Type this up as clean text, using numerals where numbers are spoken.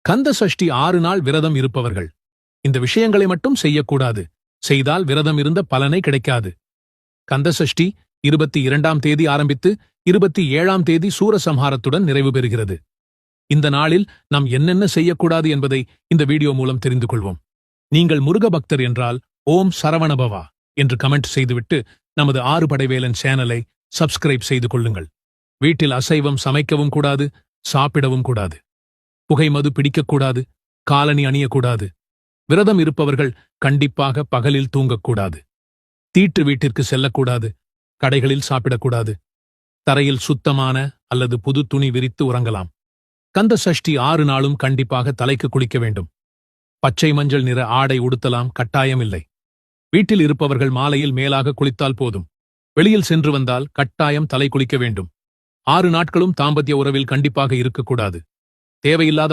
கந்த சஷ்டி 6 நாள் விரதம் இருப்பவர்கள் இந்த விஷயங்களை மட்டும் செய்யக்கூடாது. செய்தால் விரதம் இருந்த பலனை கிடைக்காது. கந்த சஷ்டி 22ஆம் தேதி ஆரம்பித்து 27ஆம் தேதி சூரசம்ஹாரத்துடன் நிறைவு பெறுகிறது. இந்த நாளில் நாம் என்னென்ன செய்யக்கூடாது என்பதை இந்த வீடியோ மூலம் தெரிந்து கொள்வோம். நீங்கள் முருக பக்தர் என்றால் ஓம் சரவணபவா என்று கமெண்ட் செய்துவிட்டு நமது ஆறுபடைவேலன் சேனலை சப்ஸ்கிரைப் செய்து கொள்ளுங்கள். வீட்டில் அசைவம் சமைக்கவும் கூடாது, சாப்பிடவும் கூடாது. புகை மது பிடிக்கக்கூடாது, காலணி அணியக்கூடாது. விரதம் இருப்பவர்கள் கண்டிப்பாக பகலில் தூங்கக்கூடாது. தீட்டு வீட்டிற்கு செல்லக்கூடாது, கடைகளில் சாப்பிடக்கூடாது. தரையில் சுத்தமான அல்லது புது துணி விரித்து உறங்கலாம். கந்த சஷ்டி 6 நாளும் கண்டிப்பாக தலைக்கு குளிக்க வேண்டும். பச்சை மஞ்சள் நிற ஆடை உடுத்தலாம், கட்டாயமில்லை. வீட்டில் இருப்பவர்கள் மாலையில் மேலாக குளித்தால் போதும். வெளியில் சென்று வந்தால் கட்டாயம் தலை குளிக்க வேண்டும். 6 நாட்களும் தாம்பத்திய உறவில் கண்டிப்பாக இருக்கக்கூடாது. தேவையில்லாத